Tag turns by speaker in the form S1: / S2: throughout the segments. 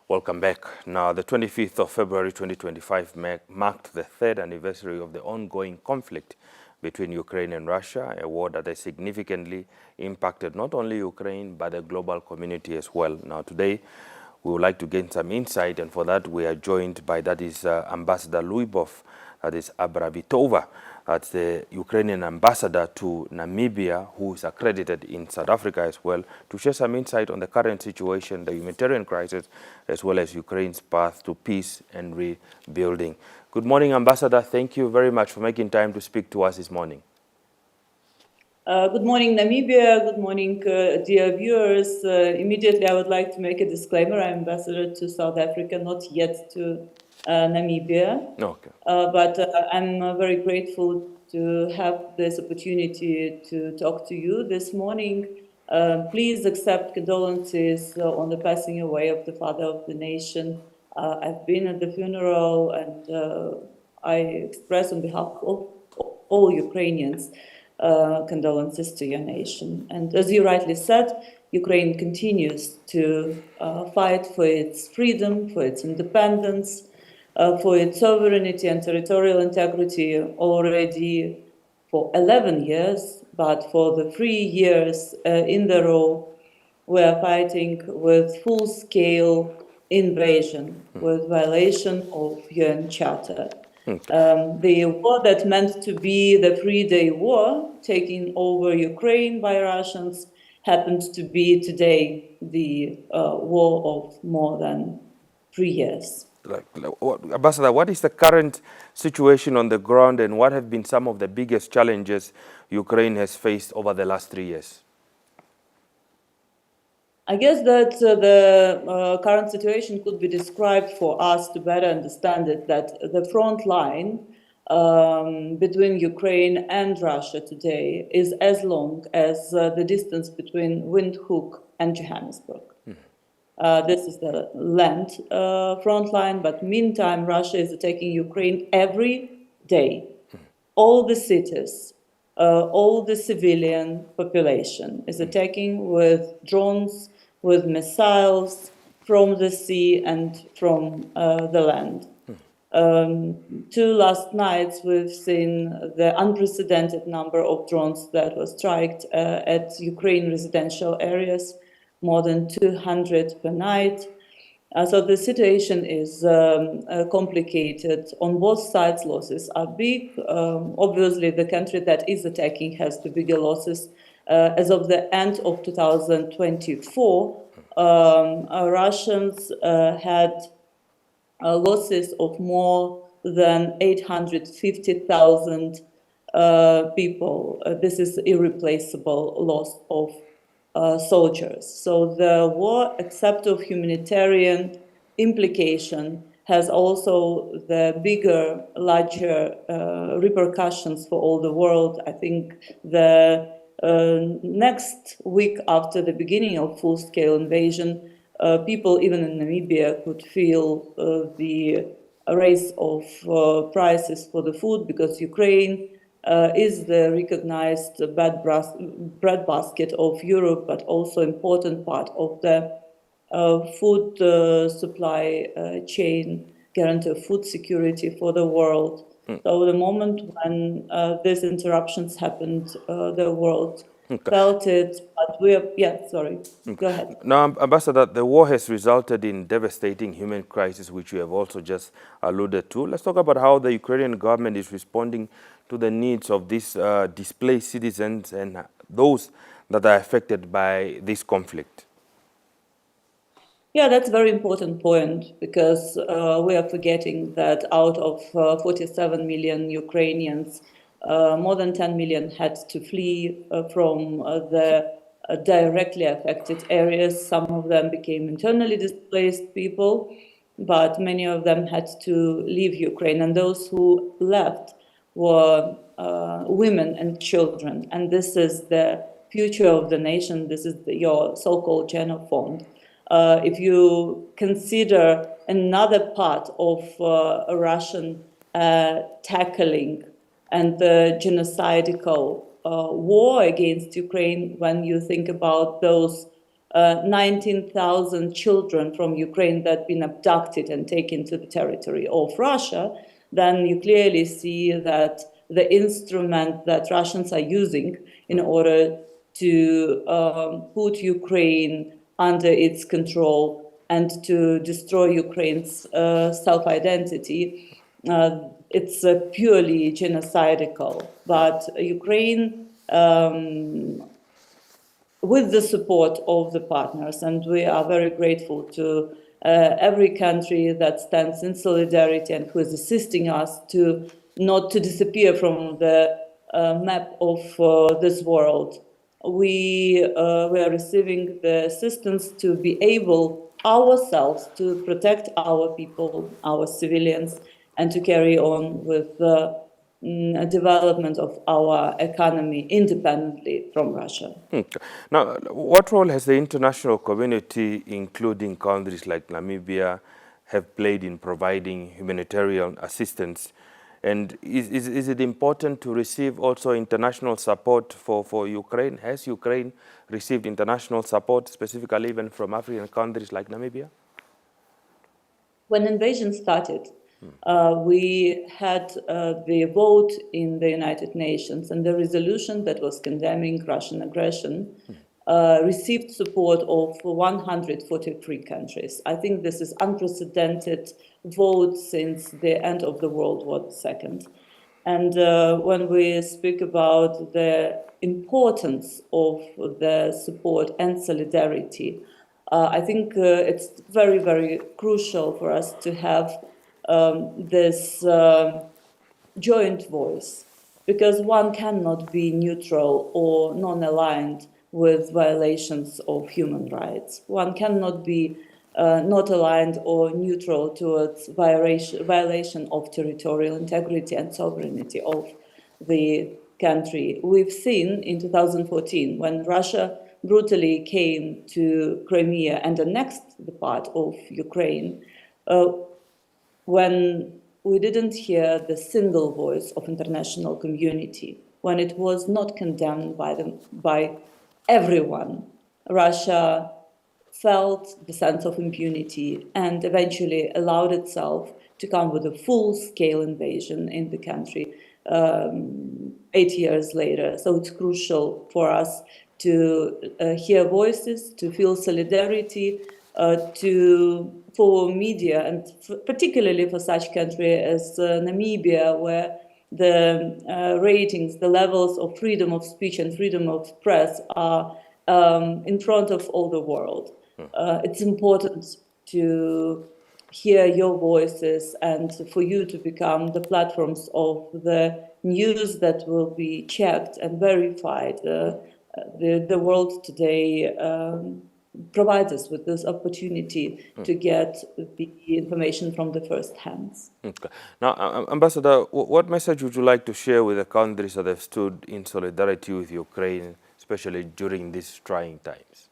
S1: Welcome back. Now, the 25th of February 2025 marked the third anniversary of the ongoing conflict between Ukraine and Russia, a war that has significantly impacted not only Ukraine, but the global community as well. Now, today, we would like to gain some insight, and for that, we are joined by Ambassador Luibov, that is Abravitova, that's the Ukrainian ambassador to Namibia, who is accredited in South Africa as well, to share some insight on the current situation, the humanitarian crisis, as well as Ukraine's path to peace and rebuilding. Good morning, Ambassador. Thank you very much for making time to speak to us this morning.
S2: Good morning, Namibia. Good morning, dear viewers. Immediately, I would like to make a disclaimer. I'm ambassador to South Africa, not yet to Namibia.
S1: Okay.
S2: But I'm very grateful to have this opportunity to talk to you this morning. Please accept condolences on the passing away of the father of the nation. I've been at the funeral, and I express on behalf of all Ukrainians condolences to your nation. And as you rightly said, Ukraine continues to fight for its freedom, for its independence, for its sovereignty and territorial integrity already for 11 years, but for the 3 years in the row, we are fighting with full-scale invasion, with violation of UN Charter. The war that meant to be the 3-day war, taking over Ukraine by Russians, happened to be today the war of more than 3 years.
S1: Ambassador, what is the current situation on the ground, and what have been some of the biggest challenges Ukraine has faced over the last 3 years?
S2: I guess that the current situation could be described for us to better understand it, that the front line between Ukraine and Russia today is as long as the distance between Windhoek and Johannesburg. This is the land front line, but meantime, Russia is attacking Ukraine every day. All the cities, all the civilian population is attacking with drones, with missiles from the sea and from the land. 2 last nights, we've seen the unprecedented number of drones that were struck at Ukraine residential areas, more than 200 per night. So the situation is complicated. On both sides, losses are big. Obviously, the country that is attacking has the bigger losses. As of the end of 2024, Russians had losses of more than 850,000 people. This is irreplaceable loss of soldiers. So the war, except of humanitarian implication, has also the bigger, larger repercussions for all the world. I think the next week after the beginning of full-scale invasion, people even in Namibia could feel the rise of prices for the food, because Ukraine is the recognized breadbasket of Europe, but also important part of the food supply chain, guarantee food security for the world. So the moment when these interruptions happened, the world felt it, but we are, sorry, go ahead.
S1: Now, Ambassador, the war has resulted in devastating human crisis, which you have also just alluded to. Let's talk about how the Ukrainian government is responding to the needs of these displaced citizens and those that are affected by this conflict.
S2: Yeah, that's a very important point, because we are forgetting that out of 47 million Ukrainians, more than 10 million had to flee from the directly affected areas. Some of them became internally displaced people, but many of them had to leave Ukraine. And those who left were women and children. And this is the future of the nation. This is your so-called genophond. If you consider another part of Russian tackling and the genocidal war against Ukraine, when you think about those 19,000 children from Ukraine that have been abducted and taken to the territory of Russia, then you clearly see that the instrument that Russians are using in order to put Ukraine under its control and to destroy Ukraine's self-identity, it's purely genocidal. But Ukraine, with the support of the partners, and we are very grateful to every country that stands in solidarity and who is assisting us to not to disappear from the map of this world. We are receiving the assistance to be able ourselves to protect our people, our civilians, and to carry on with the development of our economy independently from Russia.
S1: Okay. Now, what role has the international community, including countries like Namibia, have played in providing humanitarian assistance? And is it important to receive also international support for Ukraine? Has Ukraine received international support, specifically even from African countries like Namibia?
S2: When invasion started, we had the vote in the United Nations, and the resolution that was condemning Russian aggression received support of 143 countries. I think this is unprecedented vote since the end of the World War II. And when we speak about the importance of the support and solidarity, I think it's very, very crucial for us to have this joint voice, because one cannot be neutral or non-aligned with violations of human rights. One cannot be not aligned or neutral towards violation of territorial integrity and sovereignty of the country. We've seen in 2014 when Russia brutally came to Crimea and annexed the part of Ukraine, when we didn't hear the single voice of international community, when it was not condemned by everyone. Russia felt the sense of impunity and eventually allowed itself to come with a full-scale invasion in the country 8 years later. So it's crucial for us to hear voices, to feel solidarity, for media, and particularly for such country as Namibia, where the ratings, the levels of freedom of speech and freedom of press are in front of all the world. It's important to hear your voices and for you to become the platforms of the news that will be checked and verified. The world today provides us with this opportunity to get the information from the first hands.
S1: Okay. Now, Ambassador, what message would you like to share with the countries that have stood in solidarity with Ukraine, especially during these trying times?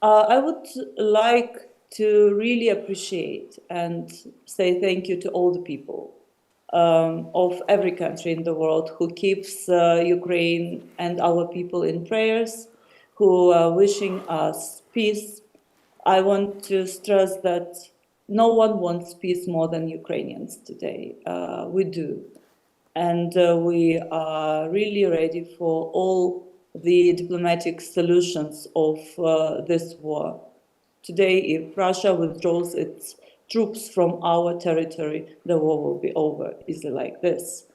S2: I would like to really appreciate and say thank you to all the people of every country in the world who keeps Ukraine and our people in prayers, who are wishing us peace. I want to stress that no one wants peace more than Ukrainians today. We do. And we are really ready for all the diplomatic solutions of this war. Today, if Russia withdraws its troops from our territory, the war will be over, easily like this.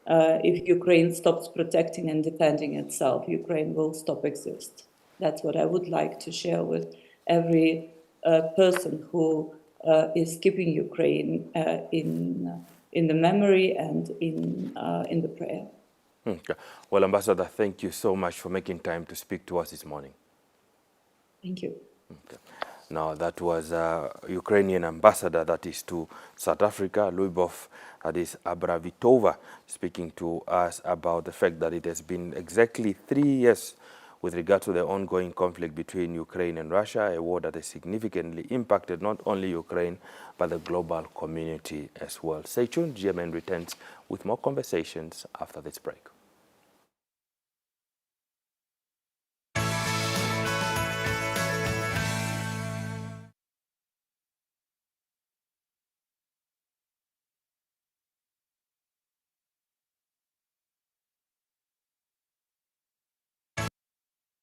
S2: If Ukraine stops protecting and defending itself, Ukraine will stop exist. That's what I would like to share with every person who is keeping Ukraine in the memory and in the prayer.
S1: Okay. Well, Ambassador, thank you so much for making time to speak to us this morning.
S2: Thank you.
S1: Okay. Now, that was Ukrainian ambassador, that is to South Africa, Lubov, that is Abravitova, speaking to us about the fact that it has been exactly 3 years with regard to the ongoing conflict between Ukraine and Russia, a war that has significantly impacted not only Ukraine, but the global community as well. Stay tuned. GMN returns with more conversations after this break.